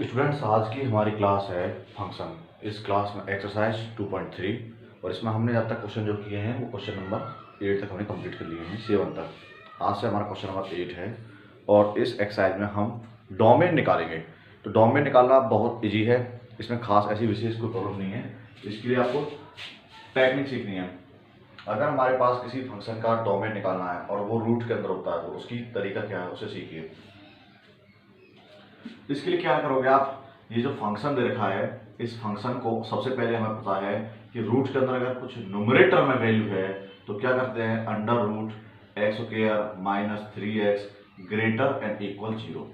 Students, आज की हमारी क्लास है फंक्शन। इस क्लास में एक्सरसाइज 2.3 और इसमें हमने अब तक क्वेश्चन जो किए हैं वो क्वेश्चन नंबर 8 तक हमने कंप्लीट कर लिए हैं, 7 तक। आज से हमारा क्वेश्चन नंबर 8 है और इस एक्सरसाइज में हम डोमेन निकालेंगे। तो डोमेन निकालना बहुत ईजी है, इसमें खास ऐसी विशेष कोई प्रॉब्लम नहीं है। इसके लिए आपको टेक्निक सीखनी है। अगर हमारे पास किसी फंक्शन का डोमेन निकालना है और वो रूट के अंदर होता है तो उसकी तरीका क्या है उसे सीखिए। इसके लिए क्या करोगे आप, ये जो फंक्शन दे रखा है इस फंक्शन को सबसे पहले हमें पता है कि रूट के अंदर अगर कुछ न्यूमरेटर में वैल्यू है तो क्या करते हैं, under root x square minus 3x greater and equal 0।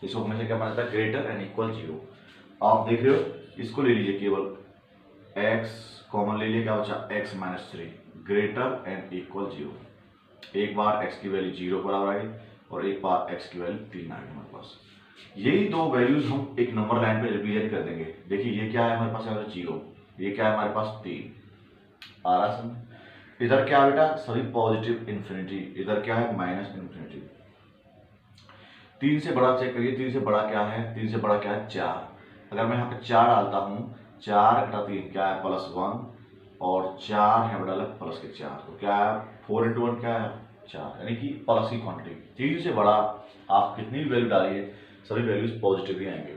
इसको हमेशा क्या माना जाता है, ग्रेटर एंड इक्वल 0। आप देख रहे हो, इसको ले लीजिए, केवल x कॉमन ले लीजिए, क्या बचा x minus 3 greater and equal 0। एक बार x की वैल्यू 0 बराबर आई और एक बार x की वैल्यू 3 आ गई हमारे पास। यही दो वैल्यूज हम एक नंबर लाइन पे रिप्रेजेंट कर देंगे। देखिए ये क्या है हमारे पास, यहाँ 0, ये क्या है हमारे पास 3 आ रहा समझ। इधर क्या है बेटा, सभी पॉजिटिव इन्फिनिटी, इधर क्या है माइनस इन्फिनिटी। 3 से बड़ा चेक करिए, 3 से बड़ा क्या है, 3 से बड़ा क्या है 4। अगर मैं यहाँ पे 4 डालता हूँ, 4 घटा 3 क्या है +1 और 4 यहाँ पे डाला प्लस के 4, तो क्या है 4 इंटू 1 क्या है 4, यानी कि प्लस की क्वांटिटी। 3 से बड़ा आप कितनी भी वैल्यू डालिए सभी वैल्यूज पॉजिटिव ही आएंगे।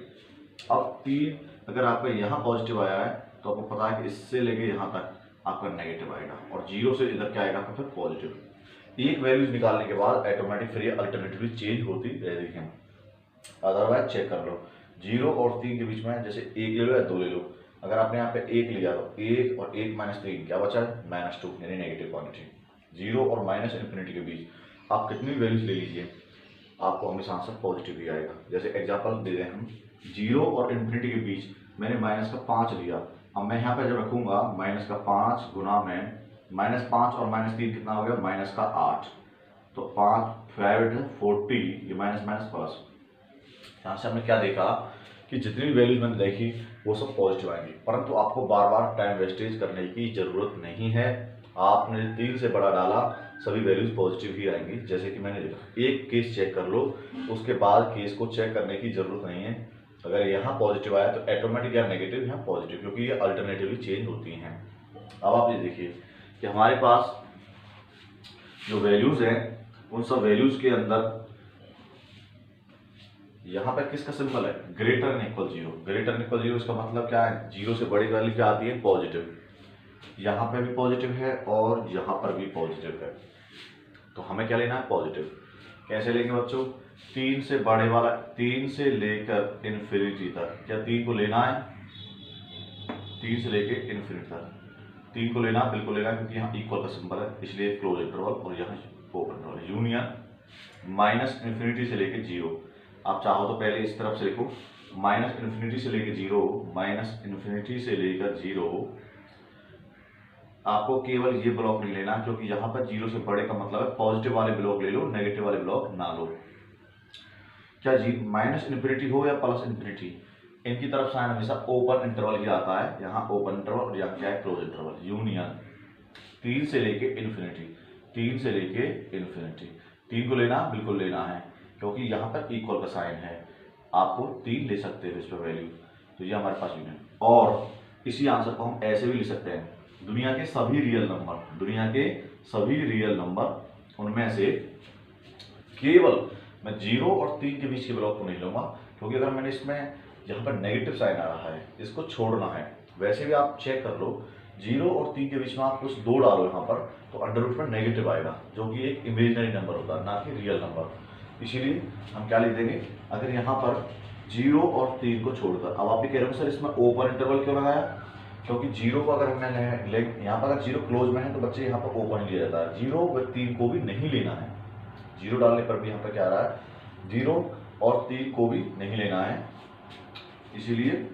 अब 3 अगर आपका यहाँ पॉजिटिव आया है तो आपको पता है कि इससे लेके यहाँ तक आपका नेगेटिव आएगा और 0 से इधर क्या आएगा आपका फिर पॉजिटिव। एक वैल्यूज निकालने के बाद ऑटोमेटिक फिर ये अल्टरनेटिवली चेंज होती रहेगी। हम अदरवाइज चेक कर लो, 0 और 3 के बीच में जैसे 1 ले लो या 2 ले लो। अगर आपने यहाँ पे 1 लिया तो 1 और 1 माइनस 3 क्या बचा है -2, यानी नेगेटिव क्वांटिटी। 0 और माइनस इन्फिनिटी के बीच आप कितनी वैल्यूज ले लीजिए आपको हमेशा आंसर पॉजिटिव ही आएगा। जैसे एग्जांपल दे दें हम, 0 और इन्फिनिटी के बीच मैंने -5 लिया। अब मैं यहाँ पे जब रखूंगा -5 गुना में -5 और -3 कितना हो गया -8, तो 5 40, ये माइनस माइनस प्लस। यहाँ से हमने क्या देखा कि जितनी भी वैल्यूज मैंने देखी वो सब पॉजिटिव आएंगी, परंतु आपको बार बार टाइम वेस्टेज करने की जरूरत नहीं है। आपने 3 से बड़ा डाला सभी वैल्यूज पॉजिटिव ही आएंगी। जैसे कि मैंने देखा, एक केस चेक कर लो, उसके बाद केस को चेक करने की जरूरत नहीं है। अगर यहाँ पॉजिटिव आया तो ऑटोमेटिक या नेगेटिव यहाँ पॉजिटिव, क्योंकि ये अल्टरनेटिवली चेंज होती हैं। अब आप ये देखिए कि हमारे पास जो वैल्यूज हैं उन सब वैल्यूज के अंदर यहाँ पर किसका सिंबल है, greater and equal 0। Greater and equal 0 इसका मतलब क्या है, 0 से बड़ी वैल्यू क्या आती है पॉजिटिव। यहाँ पे भी पॉजिटिव है और यहाँ पर भी पॉजिटिव है, तो हमें क्या लेना है पॉजिटिव। कैसे लेंगे बच्चों, 3 से बड़े वाला, 3 से लेकर इन्फिनिटी तक, क्या 3 को लेना है, 3 से लेकर इन्फिनिटी तक 3 को लेना, बिल्कुल लेना, क्योंकि यहाँ इक्वल का सिंबल है इसलिए क्लोज इंटरवल और यहाँ open interval. Union minus infinity से लेकर 0। आप चाहो तो पहले इस तरफ से लिखो, माइनस इन्फिनिटी से लेकर 0, माइनस इन्फिनिटी से लेकर 0। आपको केवल ये ब्लॉक नहीं लेना, क्योंकि यहाँ पर 0 से बड़े का मतलब है पॉजिटिव वाले ब्लॉक ले लो, नेगेटिव वाले ब्लॉक ना लो। क्या माइनस इन्फिनिटी हो या प्लस इन्फिनिटी, इनकी तरफ साइन हमेशा ओपन इंटरवल ही आता है। यहाँ ओपन इंटरवल और यहाँ क्या है क्लोज इंटरवल। यूनियन 3 से लेके इन्फिनिटी, 3 से लेके इन्फिनिटी। 3 को लेना, बिल्कुल लेना है, क्योंकि यहाँ पर इक्वल का साइन है। आपको 3 ले सकते हो इस पर वैल्यू, तो ये हमारे पास यूनियन। और इसी आंसर को हम ऐसे भी ले सकते हैं, दुनिया के सभी रियल नंबर, दुनिया के सभी रियल नंबर उनमें से केवल मैं 0 और 3 के बीच के ब्लॉक को नहीं लूंगा, क्योंकि अगर मैंने इसमें यहाँ पर नेगेटिव साइन आ रहा है इसको छोड़ना है। वैसे भी आप चेक कर लो, 0 और 3 के बीच में आप कुछ 2 डालो यहाँ पर तो अंडर रूट पर नेगेटिव आएगा, जो कि एक इमेजिनरी नंबर होता है ना कि रियल नंबर। इसीलिए हम क्या लिख देंगे, अगर यहाँ पर 0 और 3 को छोड़कर, अब आप ये कह रहे हो सर इसमें ओपन इंटरवल क्यों लगाया, क्योंकि 0 को अगर हमने यहाँ पर अगर 0 क्लोज में है तो बच्चे यहाँ पर ओपन लिया जाता है। 0 व 3 को भी नहीं लेना है, 0 डालने पर भी यहाँ पर क्या आ रहा है, 0 और 3 को भी नहीं लेना है। इसीलिए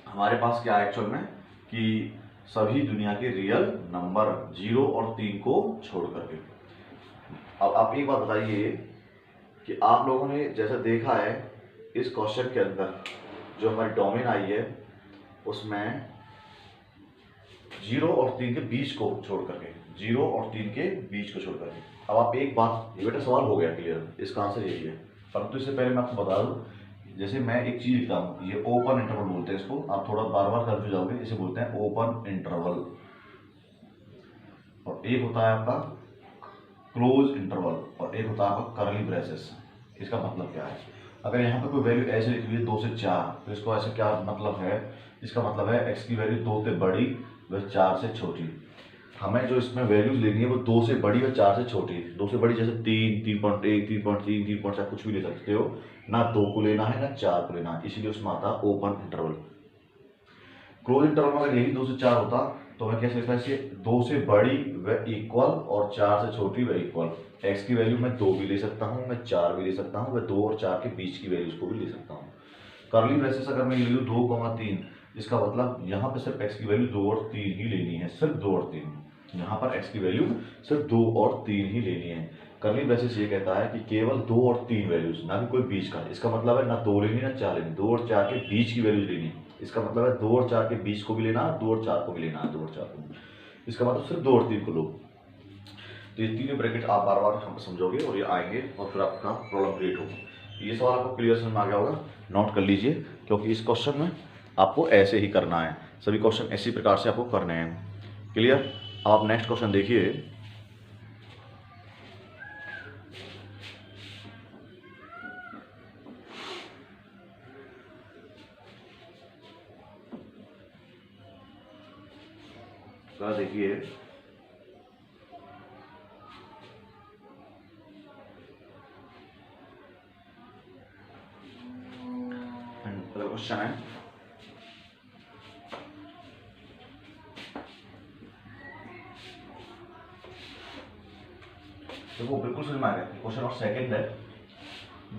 हमारे पास क्या है एक्चुअल में कि सभी दुनिया के रियल नंबर 0 और 3 को छोड़ करके। अब आप एक बात बताइए कि आप लोगों ने जैसा देखा है इस क्वेश्चन के अंदर जो हमारी डोमेन आई है उसमें 0 और 3 के बीच को छोड़ करके, 0 और 3 के बीच को छोड़ करके। अब आप एक बात, ये बेटा सवाल हो गया क्लियर, इसका आंसर यही है, परंतु इससे पहले मैं आपको बता दूं जैसे मैं एक चीज लिखता हूँ, ये ओपन इंटरवल बोलते हैं इसको, आप थोड़ा बार बार कंफ्यूज जाओगे, इसे बोलते हैं ओपन इंटरवल। और एक होता है आपका क्लोज इंटरवल और एक होता है आपका करली ब्रेसेस। इसका मतलब क्या है, अगर यहाँ पे कोई वैल्यू ऐसे लिखी हुई है 2 से 4, तो इसको ऐसे क्या मतलब है, इसका मतलब है x की वैल्यू 2 से बड़ी व 4 से छोटी। हमें जो इसमें वैल्यूज लेनी है वो 2 से बड़ी व 4 से छोटी। 2 से बड़ी जैसे 3, 3.1, 3.3, 3.4 कुछ भी ले सकते हो, ना 2 को लेना है ना 4 को लेना है, इसीलिए उसमें आता है ओपन इंटरवल। क्लोज इंटरवल में अगर यही 2 से 4 होता तो मैं कैसे लिखता है इसे, 2 से बड़ी व इक्वल और 4 से छोटी व इक्वल। x की वैल्यू मैं 2 भी ले सकता हूँ, मैं 4 भी ले सकता हूँ, मैं 2 और 4 के बीच की वैल्यूज को भी ले सकता हूँ। करली ब्रेसेस अगर मैं ले लूँ 2,3, इसका मतलब यहाँ पे सिर्फ x की वैल्यू 2 और 3 ही लेनी है, सिर्फ 2 और 3। यहाँ पर x की वैल्यू सिर्फ 2 और 3 ही लेनी है। करली ब्रेसेस ये कहता है कि केवल 2 और 3 वैल्यूज, ना कि कोई बीच का। इसका मतलब है ना 2 लेनी ना 4 लेनी, 2 और 4 के बीच की वैल्यूज लेनी। इसका मतलब है 2 और 4 के बीच को भी लेना, 2 और 4 को भी लेना है, 2 और 4 को। इसका मतलब सिर्फ 2 और 3 को लो। तो ये तीनों ब्रैकेट आप बार बार हम समझोगे और ये आएंगे और फिर आपका प्रॉब्लम क्रिएट होगा। ये सवाल आपको क्लियर समझ में आ गया होगा, नोट कर लीजिए, क्योंकि इस क्वेश्चन में आपको ऐसे ही करना है, सभी क्वेश्चन इसी प्रकार से आपको करने हैं। क्लियर। आप नेक्स्ट क्वेश्चन देखिए। देखिए क्वेश्चन है, देखो बिल्कुल समझ में आ गया। क्वेश्चन और सेकंड है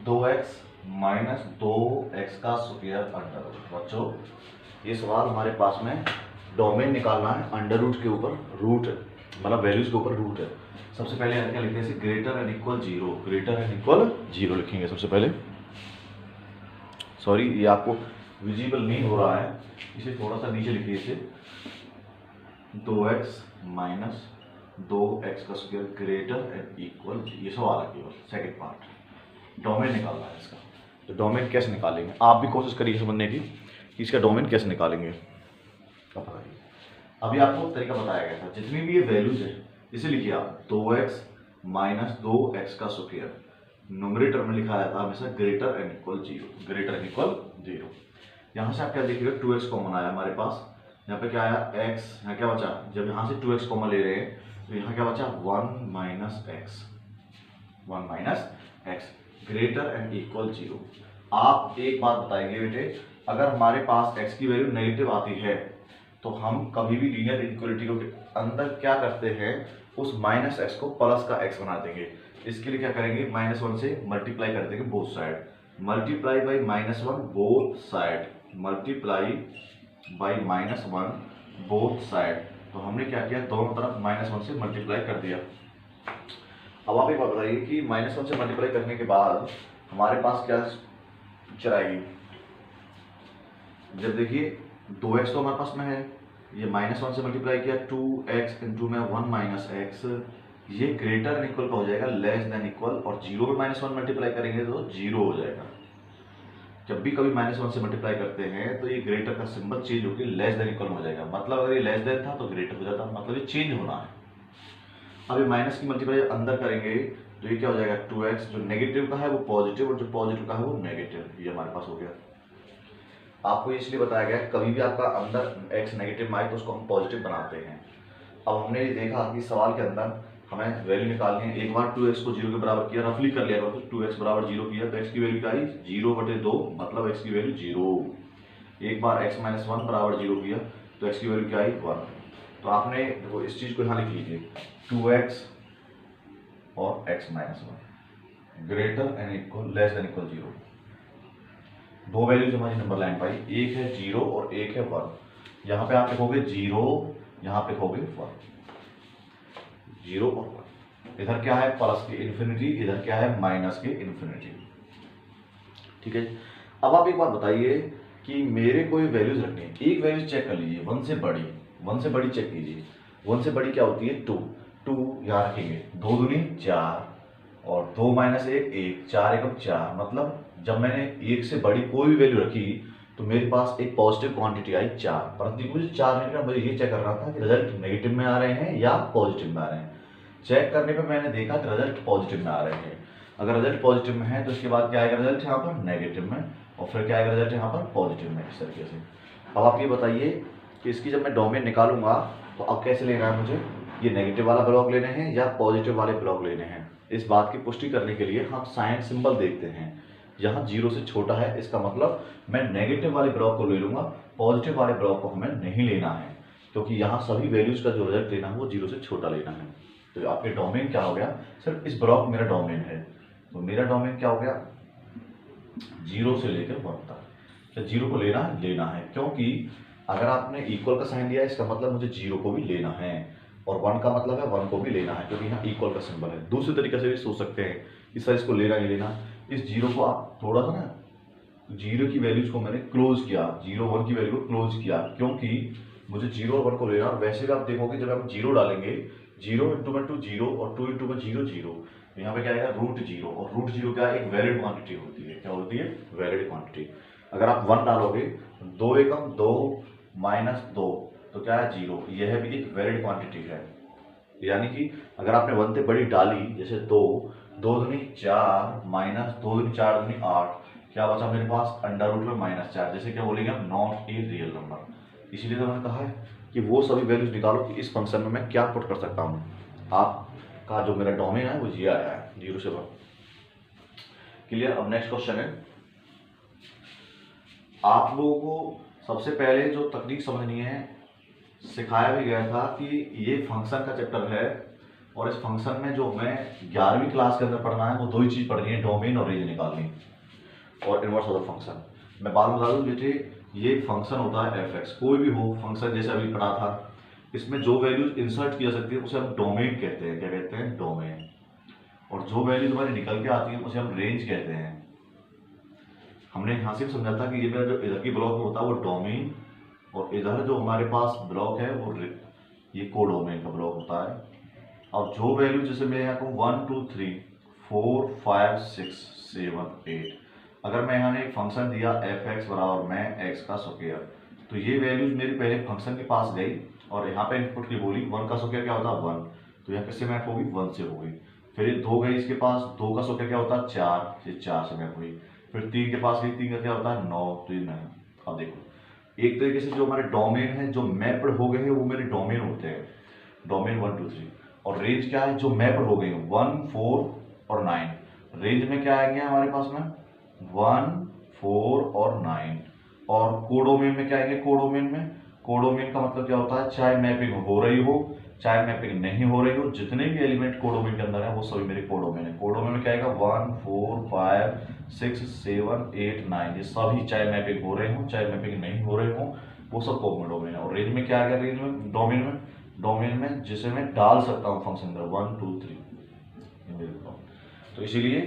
2x माइनस 2x का स्क्वायर अंडर रूट। बच्चों ये सवाल हमारे पास में डोमेन निकालना है, अंडर रूट के ऊपर रूट मतलब वैल्यूज के ऊपर रूट है। सबसे पहले क्या लिखते हैं, greater and equal 0, greater and equal 0 लिखेंगे सबसे पहले। सॉरी ये आपको विजिबल नहीं हो रहा है, इसे थोड़ा सा नीचे लिखिए। इसे 2x माइनस 2x का स्क्वायर ग्रेटर एंड इक्वल, ये सवाल है केवल सेकंड पार्ट। डोमेन निकालना है इसका, तो डोमेन कैसे निकालेंगे आप भी कोशिश करिए समझने की कि इसका डोमेन कैसे निकालेंगे। अभी आपको तरीका बताया गया था, जितनी भी ये वैल्यूज है इसे लिखिए आप 2x माइनस 2x का स्क्वायर, न्यूमरेटर में लिखा जाता है हमेशा greater and equal 0, greater and equal 0। यहाँ से आप क्या देखिएगा 2x कॉमन आया हमारे पास, यहाँ पे क्या आया x, यहाँ क्या बचा, जब यहाँ से 2x कॉमन ले रहे हैं तो यहाँ क्या बचा 1 minus x, 1 minus x, greater and equal 0। आप एक बात बताएंगे बेटे, अगर हमारे पास x की वैल्यू नेगेटिव आती है तो हम कभी भी लीनियर इनइक्वालिटी के अंदर क्या करते हैं, उस माइनस x को प्लस का x बना देंगे। इसके लिए क्या करेंगे, -1 से मल्टीप्लाई कर देंगे both side, multiply by -1 both side, multiply by -1 both side. तो हमने क्या किया, दोनों तरफ -1 से मल्टीप्लाई कर दिया। अब आप एक बात बताइए कि -1 से मल्टीप्लाई करने के बाद हमारे पास क्या चलाएगी, जब देखिए 2x तो हमारे पास में है, ये -1 से मल्टीप्लाई किया 2x इंटू में 1 माइनस एक्स, ये ग्रेटर एंड इक्वल का हो जाएगा लेस देन इक्वल, और 0 में -1 मल्टीप्लाई करेंगे तो 0 हो जाएगा। जब भी कभी -1 से मल्टीप्लाई करते हैं तो ये ग्रेटर का सिंबल चेंज होकर लेस देन इक्वल हो जाएगा, मतलब अगर ये लेस देन था तो ग्रेटर हो जाता, मतलब ये चेंज होना है। अब ये माइनस की मल्टीप्लाई अंदर करेंगे तो ये क्या हो जाएगा 2x, जो नेगेटिव का है वो पॉजिटिव और जो पॉजिटिव का है वो नेगेटिव, ये हमारे पास हो गया। आपको इसलिए बताया गया कभी भी आपका अंदर x नेगेटिव में आए तो उसको हम पॉजिटिव बनाते हैं। अब हमने देखा कि सवाल के अंदर हमें वैल्यू निकालनी है, एक बार 2x को 0 के बराबर किया, रफली कर लिया, तो 2x बराबर 0 किया तो x की वैल्यू क्या आई 0/2, मतलब x की वैल्यू 0। एक बार x माइनस 1 बराबर 0 किया तो x की वैल्यू क्या आई 1। तो आपने देखो इस चीज को यहाँ लिख लीजिए, 2x और x minus 1 greater and equal less than equal 0। दो वैल्यूज हमारी नंबर लाइन पाई, एक है 0 और एक है 1। यहाँ पे आप लिखोगे 0, यहाँ पे लिखोगे 1, 0 और 1। इधर क्या है प्लस के इन्फिनिटी, इधर क्या है माइनस के इन्फिनिटी। ठीक है। अब आप एक बात बताइए कि मेरे को ये वैल्यूज रखनी है, एक वैल्यूज चेक कर लीजिए 1 से बड़ी, 1 से बड़ी चेक कीजिए। 1 से बड़ी क्या होती है 2, 2 यहाँ रखेंगे, 2 दूनी 4 और 2 माइनस 1 1, 4 एकम 4, मतलब जब मैंने 1 से बड़ी कोई भी वैल्यू रखी तो मेरे पास एक पॉजिटिव क्वांटिटी आई 4, परंतु मुझे 4 नहीं, मुझे ये चेक करना था कि रिजल्ट नेगेटिव में आ रहे हैं या पॉजिटिव में आ रहे हैं। चेक करने पे मैंने देखा कि रिजल्ट पॉजिटिव में आ रहे हैं। अगर रिजल्ट पॉजिटिव में है तो इसके बाद क्या आएगा रिजल्ट यहाँ पर नेगेटिव में, और फिर क्या आएगा रिजल्ट यहाँ पर पॉजिटिव में, इस तरीके से। अब आप ये बताइए कि इसकी जब मैं डोमेन निकालूंगा तो अब कैसे लेना है मुझे, ये नेगेटिव वाला ब्लॉक लेने हैं या पॉजिटिव वाले ब्लॉक लेने हैं। इस बात की पुष्टि करने के लिए हम साइन सिंबल देखते हैं। यहाँ 0 से छोटा है, इसका मतलब मैं नेगेटिव वाले ब्लॉक को ले लूंगा, पॉजिटिव वाले ब्लॉक को हमें नहीं लेना है, क्योंकि यहाँ सभी वैल्यूज का जो रिजल्ट लेना है वो 0 से छोटा लेना है। तो आपके डोमेन क्या हो गया, सिर्फ इस ब्लॉक मेरा डोमेन है, तो मेरा डोमेन क्या हो गया 0 से लेकर 1 तक। तो 0 को लेना है, क्योंकि अगर आपने इक्वल का साइन दिया है इसका मतलब मुझे 0 को भी लेना है, और 1 का मतलब है 1 को भी लेना है, क्योंकि यहाँ इक्वल का सिंबल है। दूसरे तरीके से भी सोच सकते हैं कि सर इसको लेना नहीं लेना, इस 0 को आप थोड़ा सा ना 0 की वैल्यूज को मैंने क्लोज किया, 0 1 की वैल्यू को क्लोज किया, क्योंकि मुझे 0 और 1 को लेना। और वैसे भी आप देखोगे जब हम 0 डालेंगे 0 इंटू में 2 0 और 2 इंटू में 0 0, तो यहाँ पे क्या आएगा √0, और √0 क्या एक वैलिड क्वांटिटी होती है। क्या होती है वैलिड क्वांटिटी। अगर आप 1 डालोगे 2 एकम 2 माइनस 2, तो क्या है 0, यह भी एक वैलिड क्वांटिटी है। यानी कि अगर आपने 1 से बड़ी डाली, जैसे 2 दूनी 4 माइनस 2 दूनी 4 दूनी 8, क्या बचा मेरे पास अंडर रूट में -4, जैसे क्या बोलेंगे हम नॉट ए रियल नंबर। इसीलिए तो मैंने कहा है कि वो सभी वैल्यूज निकालो कि इस फंक्शन में मैं क्या पुट कर सकता हूँ। आपका जो मेरा डोमेन है वो ये आया है 0 से 1। क्लियर। अब नेक्स्ट क्वेश्चन है, आप लोगों को सबसे पहले जो तकनीक समझनी है, सिखाया भी गया था कि ये फंक्शन का चैप्टर है, और इस फंक्शन में जो हमें 11वीं क्लास के अंदर पढ़ना है वो 2 ही चीज पढ़नी है, डोमेन और रेंज निकालनी और इनवर्स ऑफ द फंक्शन। मैं बात बता दूं बेटे, ये फंक्शन होता है एफ कोई भी हो फंक्शन, जैसे अभी पढ़ा था, इसमें जो वैल्यूज इंसर्ट की जा सकती है उसे हम डोमेन कहते हैं। क्या कहते हैं डोमेन। और जो वैल्यूज हमारी निकल के आती है उसे हम रेंज कहते हैं। हमने यहाँ से समझा था कि ये मेरा जो इधर की ब्लॉक में होता है वो डोमेन, और इधर जो हमारे पास ब्लॉक है वो ये कोडोमेन का ब्लॉक होता है। अब जो वैल्यू जैसे मैं यहाँ को 1 2 3 4 5 6 7 8, अगर मैं यहाँ एक फंक्शन दिया f(x) बराबर में x का स्क्वायर, तो ये वैल्यूज मेरी पहले फंक्शन के पास गई और यहाँ पे इनपुट की बोली 1 का स्क्वायर क्या होता है 1, तो यहाँ किससे मैप होगी 1 से होगी। फिर ये 2 गई इसके पास, 2 का स्क्वायर क्या होता है 4, ये 4 से मैप हुई। फिर 3 के पास गई, 3 का क्या होता है 9, तो ये 9। अब देखो एक तरीके से जो हमारे डोमेन है जो मैप्ड हो गए हैं वो मेरे डोमेन होते हैं, डोमेन 1 2 3। और रेंज क्या है जो मैप्ड हो गई 1 4 और 9। रेंज में क्या आएंगे हमारे पास में 1 4 और 9। और कोडोमेन में क्या आएंगे, कोडोमेन का मतलब क्या होता है, चाहे मैपिंग हो रही हो चाहे मैपिंग नहीं हो रही हो, जितने भी एलिमेंट कोडोमेन के अंदर है वो सभी मेरे कोडोमेन है। कोडोमेन में क्या आएगा 1 4 5 6 7 8 9, ये सभी चाहे मैपिंग हो रहे हो चाहे मैपिंग नहीं हो रहे हो वो सब कोडोमेन है। और रेंज में क्या आएगा, रेंज में डोमेन में जिसे मैं डाल सकता हूँ फंक्शन अंदर 1 2 3। तो इसीलिए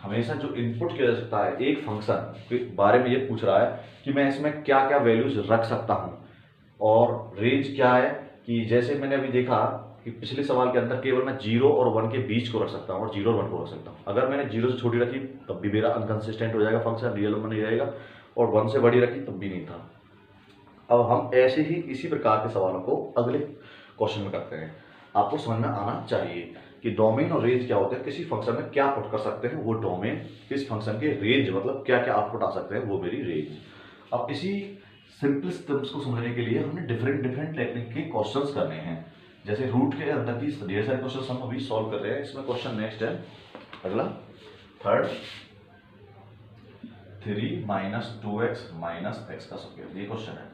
हमेशा जो इनपुट किया जा सकता है एक फंक्शन के बारे में ये पूछ रहा है कि मैं इसमें क्या क्या वैल्यूज रख सकता हूँ। और रेंज क्या है कि जैसे मैंने अभी देखा कि पिछले सवाल के अंदर केवल मैं 0 और 1 के बीच को रख सकता हूँ और 0 और 1 को रख सकता हूँ। अगर मैंने 0 से छोटी रखी तब भी मेरा अनकंसिस्टेंट हो जाएगा फंक्शन, रियल नंबर नहीं रहेगा, और 1 से बड़ी रखी तब भी नहीं था। अब हम ऐसे ही इसी प्रकार के सवालों को अगले क्वेश्चन में करते हैं। आपको समझ में आना चाहिए कि डोमेन और रेंज क्या होते हैं, किसी फंक्शन में क्या पुट कर सकते हैं वो डोमेन, इस फंक्शन के रेंज मतलब क्या क्या आउटपुट आ सकते हैं वो मेरी रेंज। अब इसी सिंपल टर्म्स को समझने के लिए हमने डिफरेंट टेक्निक के क्वेश्चंस करने हैं। जैसे रूट के अंदर की ढेर सारे क्वेश्चंस हम अभी सॉल्व कर रहे हैं। इसमें क्वेश्चन नेक्स्ट है अगला third 3 minus 2x minus x का स्क्वायर, ये क्वेश्चन है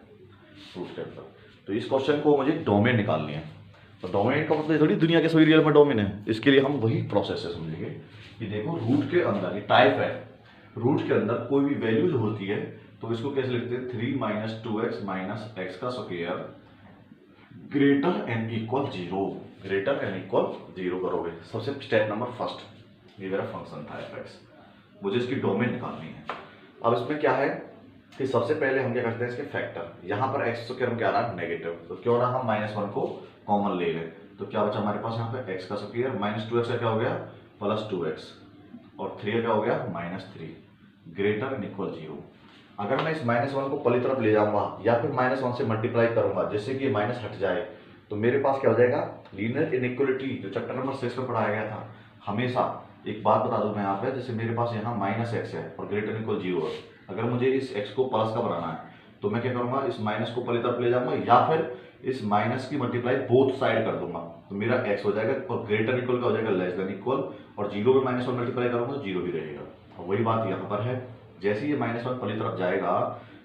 रूट के अंदर। तो इस क्वेश्चन को मुझे डोमेन निकालनी है। तो डोमेन का मतलब थोड़ी दुनिया के सभी रियल में डोमेन है, इसके लिए हम वही प्रोसेस है समझेंगे कि देखो रूट के अंदर ये टाइप है, रूट के अंदर कोई भी वैल्यू जो होती है तो इसको कैसे लिखते हैं 3 माइनस 2x माइनस x का square greater and equal 0, greater and equal 0 करोगे। सबसे स्टेप नंबर फर्स्ट, ये मेरा फंक्शन था f(x), मुझे इसकी डोमेन निकालनी है। अब इसमें क्या है कि सबसे पहले हम क्या करते हैं इसके फैक्टर, यहाँ पर x स्क्वायर में क्या रहा नेगेटिव, तो क्यों ना हम -1 को कॉमन ले लें, तो क्या बचा हमारे पास यहाँ पे x का स्क्वायर माइनस 2x का क्या हो गया प्लस 2x और 3 क्या हो गया -3 ग्रेटर एंड इक्वल 0। अगर मैं इस -1 को पहली तरफ ले जाऊंगा या फिर -1 से मल्टीप्लाई करूंगा जिससे कि माइनस हट जाए, तो मेरे पास क्या हो जाएगा, लीनियर इनइक्वालिटी जो चैप्टर नंबर 6 में पढ़ाया गया था। हमेशा एक बात बता दूं मैं यहाँ पे, जैसे मेरे पास यहाँ -x है और ग्रेटर इक्वल 0 है, अगर मुझे इस x को प्लस का बनाना है तो मैं क्या करूंगा, इस माइनस को पहली तरफ ले जाऊंगा या फिर इस माइनस की मल्टीप्लाई बोथ साइड कर दूंगा, तो मेरा x हो जाएगा और ग्रेटर इक्वल का हो जाएगा लेस देन इक्वल, और 0 में -1 मल्टीप्लाई करूंगा तो 0 भी रहेगा। और वही बात यहाँ पर है, जैसे ही ये -1 पहली तरफ जाएगा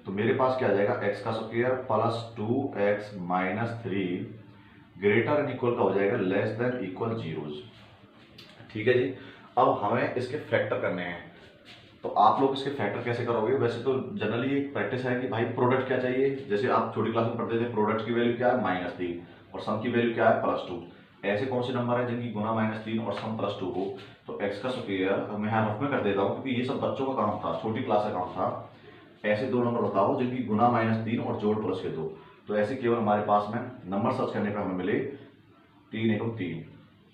तो मेरे पास क्या आ जाएगा, x का square plus 2x minus 3 greater and equal का हो जाएगा लेस देन इक्वल 0। ठीक है जी। अब हमें इसके फैक्टर करने हैं, तो आप लोग इसके फैक्टर कैसे करोगे। वैसे तो जनरली एक प्रैक्टिस है कि भाई प्रोडक्ट क्या चाहिए, जैसे आप छोटी क्लास में पढ़ते थे प्रोडक्ट की वैल्यू क्या है -3 और सम की वैल्यू क्या है +2। ऐसे कौन से नंबर है जिनकी गुना -3 और सम +2 हो, तो x का स्क्वायर मैं यहाँ रफ में कर देता हूँ क्योंकि ये सब बच्चों का काम था, छोटी क्लास का काम था। ऐसे दो नंबर बताओ जिनकी गुना -3 और जोड़ प्लस के 2, तो ऐसे केवल हमारे पास में नंबर सर्च करने पर हमें मिले 3 × 3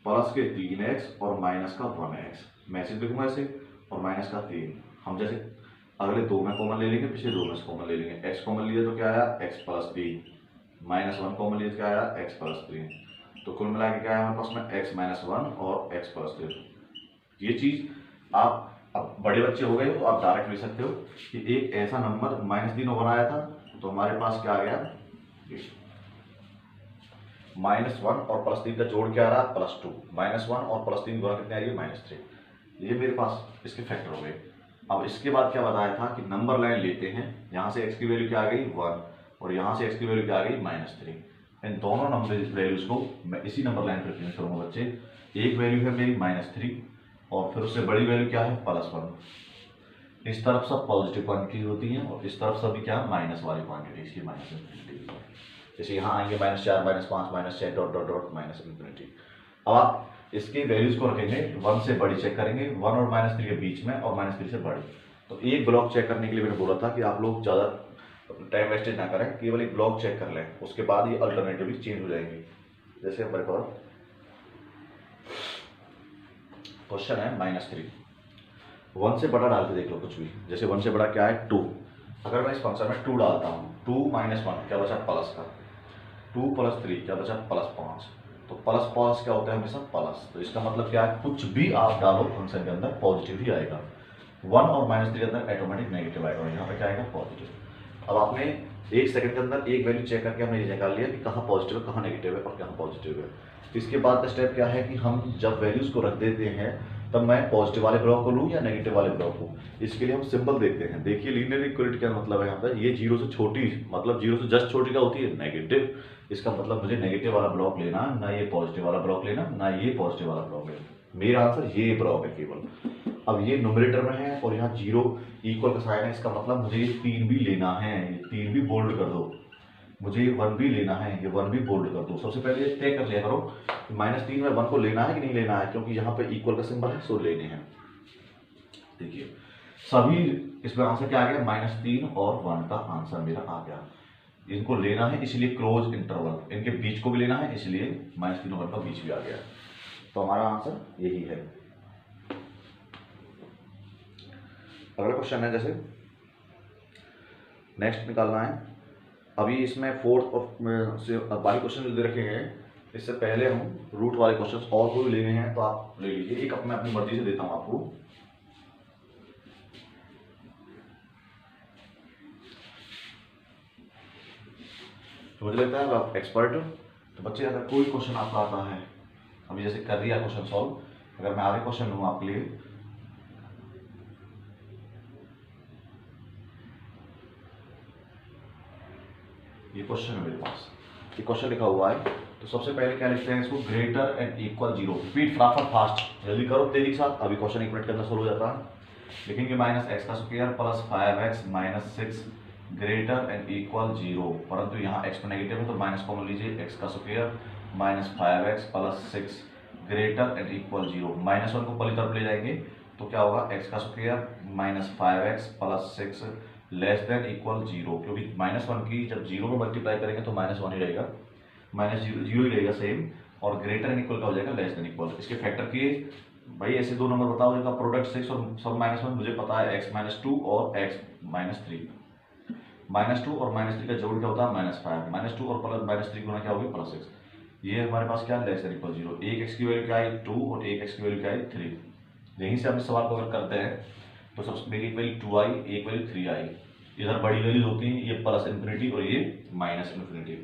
प्लस के 3x और माइनस का 1x, मैसेज लिखूंगा ऐसे, और माइनस का 3। हम जैसे अगले 2 में कॉमन ले लेंगे, पिछले 2 में कॉमन ले लेंगे। x कॉमन लिया तो क्या आया, x + 3 -1 कॉमन लिया तो क्या आया, x + 3, तो कुल मिला के क्या है हमारे पास में x - 1 और x + 3। ये चीज आप अब बड़े बच्चे हो गए हो तो आप डायरेक्ट ले सकते हो कि एक ऐसा नंबर -3 बनाया था, तो हमारे पास क्या आ गया, -1 और +3 का जोड़ क्या आ रहा है, +2, -1 और +3 गुणा कितने आ रही है, -3। ये मेरे पास इसके फैक्टर हो गए। अब इसके बाद क्या बताया था कि नंबर लाइन लेते हैं, यहाँ से x की वैल्यू क्या आ गई 1 और यहाँ से x की वैल्यू क्या आ गई -3। इन दोनों नंबर वैल्यूज को मैं इसी नंबर लाइन पर रिप्रेजेंट करूंगा बच्चे। एक वैल्यू है मेरी -3 और फिर उससे बड़ी वैल्यू क्या है +1। इस तरफ सब पॉजिटिव क्वांटिटी होती है और इस तरफ सब क्या माइनस वाली क्वांटिटी, इसकी -∞। जैसे यहाँ आएंगे -4 -5 -6 डॉट डॉट डॉट -∞। अब आप इसकी वैल्यूज को रखेंगे, 1 से बड़ी चेक करेंगे, 1 और -3 के बीच में और -3 से बड़ी। तो एक ब्लॉक चेक करने के लिए मैंने बोला था कि आप लोग ज़्यादा टाइम वेस्टेज ना करें, केवल एक ब्लॉक चेक कर लें, उसके बाद ये अल्टरनेटिवली चेंज हो जाएंगे। जैसे हमारे पास क्वेश्चन है -3, 1 से बड़ा डाल के देख लो कुछ भी, जैसे 1 से बड़ा क्या है 2। अगर मैं इस फंक्शन में 2 डालता हूँ, 2 - 1 क्या बचा प्लस का, 2 + 3 क्या बचा +5, तो प्लस प्लस क्या होता है हमेशा प्लस, तो इसका मतलब क्या है, कुछ भी आप डालो फंक्शन के अंदर पॉजिटिव ही आएगा। 1 और -3 के अंदर ऑटोमेटिक नेगेटिव आएगा, यहाँ पे क्या आएगा पॉजिटिव। अब आपने 1 सेकंड के अंदर एक वैल्यू चेक करके हमने ये निकाल लिया कि कहाँ पॉजिटिव है, कहाँ नेगेटिव है और कहाँ पॉजिटिव है। इसके बाद का स्टेप क्या है कि हम जब वैल्यूज को रख देते हैं तब मैं पॉजिटिव वाले ब्लॉक को लूँ या नेगेटिव वाले ब्लॉक को, इसके लिए हम सिंबल देखते हैं। देखिए लीनियर इक्वालिटी का मतलब है यहाँ पर, ये 0 से छोटी, मतलब 0 से जस्ट छोटी क्या होती है नेगेटिव। इसका मतलब मुझे नेगेटिव वाला ब्लॉक लेना, ना ये पॉजिटिव वाला ब्लॉक लेना, ना ये पॉजिटिव वाला ब्लॉक लेना। मेरा आंसर ये ब्लॉक है केवल। अब ये न्यूमरेटर में है और यहाँ 0 इक्वल का साइन है, इसका मतलब मुझे ये 3 भी लेना है, ये 3 भी बोल्ड कर दो। मुझे ये 1 भी लेना है, ये 1 भी बोल्ड कर दो। सबसे पहले ये तय कर लिया करो कि -3 में 1 को लेना है कि नहीं लेना है, क्योंकि यहाँ पे इक्वल का सिंबल है, सो लेने हैं। देखिए सभी इसमें आंसर क्या आ गया, -3 और 1 का आंसर मेरा आ गया। इनको लेना है इसलिए क्लोज इंटरवल, इनके बीच को भी लेना है इसलिए -3 और 1 का बीच भी आ गया, तो हमारा आंसर यही है। अगला क्वेश्चन है, जैसे नेक्स्ट निकालना है। अभी इसमें 4th और से बाकी क्वेश्चन जो दे रखे हैं, इससे पहले हम रूट वाले क्वेश्चंस और कोई लेने हैं तो आप ले लीजिए। एक मैं अपनी मर्जी से देता हूं आपको। तो मुझे लगता है आप एक्सपर्ट हो, तो बच्चे अगर कोई क्वेश्चन आपका आता है, अभी जैसे कर दिया क्वेश्चन सॉल्व, अगर मैं आगे क्वेश्चन लूँ आपके लिए, ये क्वेश्चन है मेरे पास, ये क्वेश्चन लिखा हुआ है, तो सबसे पहले क्या लिखते हैं इसको, ग्रेटर एंड इक्वल 0। रिपीट फटाफट फास्ट जल्दी करो तेजी के साथ, अभी क्वेश्चन 1 मिनट के अंदर सोल्व हो जाता है। लिखेंगे -x का square plus 5x minus 6 greater and equal 0, परंतु यहाँ x को नेगेटिव है तो माइनस कॉमन लीजिए, x का square -5x plus 6 greater and equal 0। -1 को पहली तरफ ले जाएंगे तो क्या होगा, x का square -5x plus 6 less than equal 0, क्योंकि -1 की जब 0 में मल्टीप्लाई करेंगे तो -1 ही रहेगा, -0 ही रहेगा सेम, और ग्रेटर एंड इक्वल का हो जाएगा लेस देन इक्वल। इसके फैक्टर किए भाई ऐसे दो नंबर बताओ जिनका प्रोडक्ट 6 और सब -1, मुझे पता है x-2 और x-3। -2 और -3 का जोड़ क्या होता है -5, -2 और -3 गुना क्या होगी +6। ये हमारे पास क्या लेस देन इक्वल 0, एक x की वैल्यू क्या आई 2 और एक x की वैल्यू क्या आई 3। यहीं से हम इस सवाल को अगर करते हैं तो सबसे एक वैल्यू 2 आई, एक वैल्यू 3 आई। इधर बड़ी वैल्यूज होती हैं, ये +∞ और ये -∞।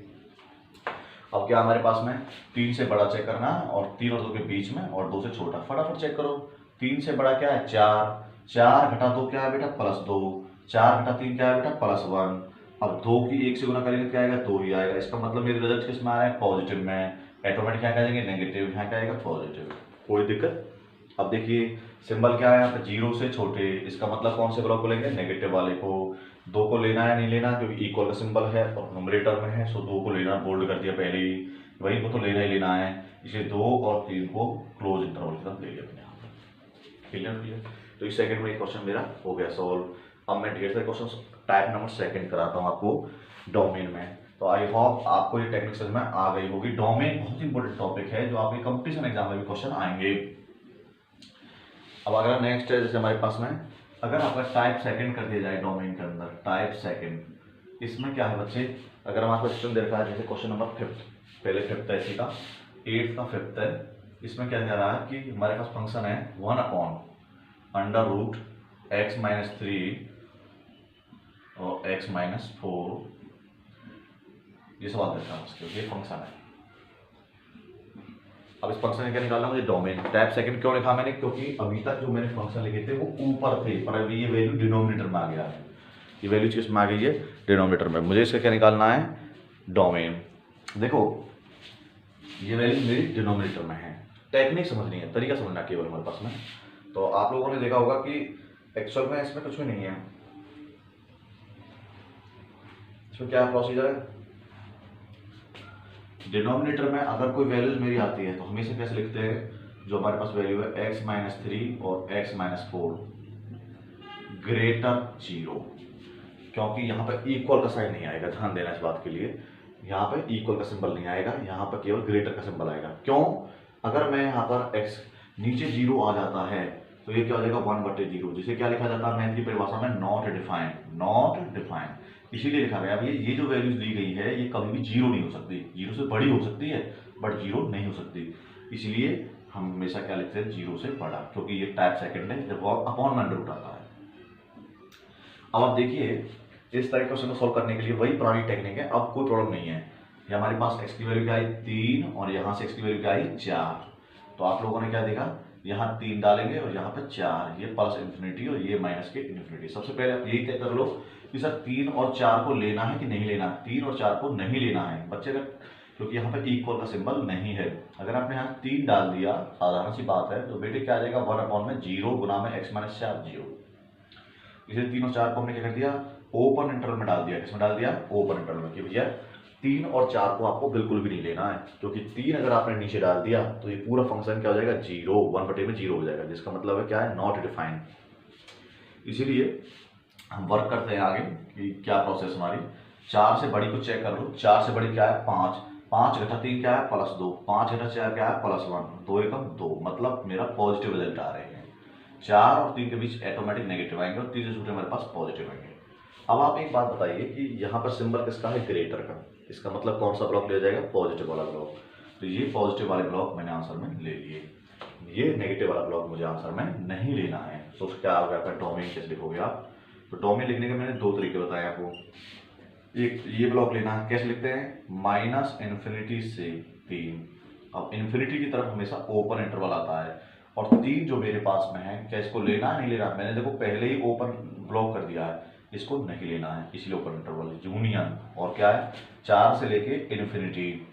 अब क्या हमारे पास में 3 से बड़ा चेक करना है और 3 और 2 के बीच में और 2 से छोटा। फटाफट चेक करो, 3 से बड़ा क्या है 4, 4 घटा 2 क्या है बेटा +2, 4 घटा 3 क्या है बेटा +1। अब 2 की 1 से गुना करेंगे तो क्या आएगा 2 ही आएगा। इसका मतलब मेरे रिजल्ट किस में आ रहा है पॉजिटिव में। ऑटोमेटिक यहाँ क्या जाएंगे नेगेटिव, यहाँ क्या आएगा पॉजिटिव। कोई दिक्कत। अब देखिए सिंबल क्या है यहाँ पे 0 से छोटे, इसका मतलब कौन से ब्लॉक को लेंगे नेगेटिव वाले को। 2 को लेना है नहीं लेना क्योंकि इक्वल का सिंबल है और न्यूमरेटर में है, सो 2 को लेना, बोल्ड कर दिया पहले ही, वही को तो लेना ही लेना है। इसे 2 और 3 को क्लोज इंटरवल की तरफ ले लिया अपने यहाँ पर। क्लियर। तो इस सेकंड में एक क्वेश्चन मेरा हो गया सॉल्व। अब मैं ढेर सारे क्वेश्चन टाइप नंबर सेकंड कराता हूँ आपको डोमेन में। तो आई होप आपको ये टेक्निक समझ में आ गई होगी। डोमेन बहुत इंपॉर्टेंट टॉपिक है जो आपके कंपटीशन एग्जाम में भी क्वेश्चन आएंगे। अब अगर नेक्स्ट है जैसे हमारे पास में अगर आपका टाइप सेकंड कर दिया जाए डोमेन के अंदर, टाइप सेकंड, इसमें क्या है बच्चे, अगर हमारे पास क्वेश्चन दे रखा है जैसे क्वेश्चन नंबर 5, पहले 5th है इसी का, 8th का 5th है। इसमें क्या कह रहा है कि हमारे पास फंक्शन है 1/√x-3 और x-4। ये सवाल देखा है, ये फंक्शन है। अब इस फंक्शन क्या निकालना मुझे डोमेन। टाइप सेकंड क्यों लिखा मैंने, क्योंकि अभी तक जो मैंने फंक्शन लिखे थे वो ऊपर थे, पर अभी ये वैल्यू डिनोमिनेटर में आ गया है। ये वैल्यू किस में आ गई है डिनोमिनेटर में। मुझे इसका क्या निकालना है डोमेन। देखो ये वैल्यू मेरी डिनोमिनेटर में है। टेक्निक समझनी है, तरीका समझना केवल हमारे पास में। तो आप लोगों ने देखा होगा कि एक्चुअल में इसमें कुछ भी नहीं है। इसमें क्या प्रोसीजर है, डिनोमिनेटर में अगर कोई वैल्यूज मेरी आती है तो हमेशा कैसे लिखते हैं, जो हमारे पास वैल्यू है x-3 और x-4 ग्रेटर 0, क्योंकि यहाँ पर इक्वल का साइन नहीं आएगा। ध्यान देना इस बात के लिए, यहाँ पे इक्वल का सिंबल नहीं आएगा, यहाँ पर केवल ग्रेटर का सिंबल आएगा। क्यों, अगर मैं यहाँ पर x नीचे 0 आ जाता है तो ये क्या हो जाएगा 1/0, जिसे क्या लिखा जाता है मैथ की परिभाषा में नॉट डिफाइंड, नॉट डिफाइंड। इसीलिए लिखा गया ये जो वैल्यूज दी गई है ये कभी भी 0 नहीं हो सकती, 0 से बड़ी हो सकती है बट 0 नहीं हो सकती। इसलिए हम हमेशा क्या लिखते हैं 0 से बड़ा, क्योंकि ये टाइप सेकंड है जब अपॉन में अंडर आता है। अब आप देखिए इस तरह के क्वेश्चन को सोल्व करने के लिए वही पुरानी टेक्निक है, अब कोई प्रॉब्लम नहीं है। ये हमारे पास x की वैल्यू क्या आई 3 और यहाँ से x की वैल्यू क्या आई 4। तो आप लोगों ने क्या देखा, यहाँ 3 डालेंगे और यहाँ पे 4, ये +∞ और ये -∞। सबसे पहले आप यही तय कर लो कि सर 3 और 4 को लेना है कि नहीं लेना। 3 और 4 को नहीं लेना है बच्चे का, क्योंकि यहाँ पे इक्वल का सिंबल नहीं है। अगर आपने यहाँ 3 डाल दिया, साधारण सी बात है, तो बेटे क्या आ जाएगा 1/0 गुना में x - 4 0। इसे 3 और 4 को हमने क्या कर दिया ओपन इंटरवल में डाल दिया। किसमें डाल दिया ओपन इंटरवल में, कि भैया 3 और 4 को आपको बिल्कुल भी नहीं लेना है, क्योंकि 3 अगर आपने नीचे डाल दिया तो ये पूरा फंक्शन क्या हो जाएगा 0, 1/0 हो जाएगा, जिसका मतलब है क्या है नॉट डिफाइंड। इसीलिए हम वर्क करते हैं आगे कि क्या प्रोसेस हमारी। 4 से बड़ी को चेक कर लो, 4 से बड़ी क्या है 5, 5 घटा 3 क्या है +2, 5 घटा 4 क्या है +1, 2 एकम 2, मतलब मेरा पॉजिटिव रिजल्ट आ रहे हैं। 4 और 3 के बीच ऑटोमेटिक नेगेटिव आएंगे और 3 से छोटे हमारे पास पॉजिटिव आएंगे। अब आप एक बात बताइए कि यहाँ पर सिंबल किसका है ग्रेटर का, इसका मतलब कौन सा ब्लॉक लिया जाएगा पॉजिटिव वाला ब्लॉक। तो ये पॉजिटिव वाले ब्लॉक मैंने आंसर में ले लिए, ये नेगेटिव वाला ब्लॉक मुझे आंसर में नहीं लेना है। तो क्या होगा आपका डोमेन कैसे लिखोगे आप। तो डोमेन लिखने के मैंने 2 तरीके बताए आपको। एक ये ब्लॉक लेना है, कैसे लिखते हैं -∞ से 3। अब इन्फिनिटी की तरफ हमेशा ओपन इंटरवल आता है और 3 जो मेरे पास में है, क्या इसको लेना है नहीं लेना। मैंने देखो पहले ही ओपन ब्लॉक कर दिया है, इसको नहीं लेना है, इसलिए ओपन इंटरवल यूनियन। और क्या है 4 से लेके इन्फिनिटी,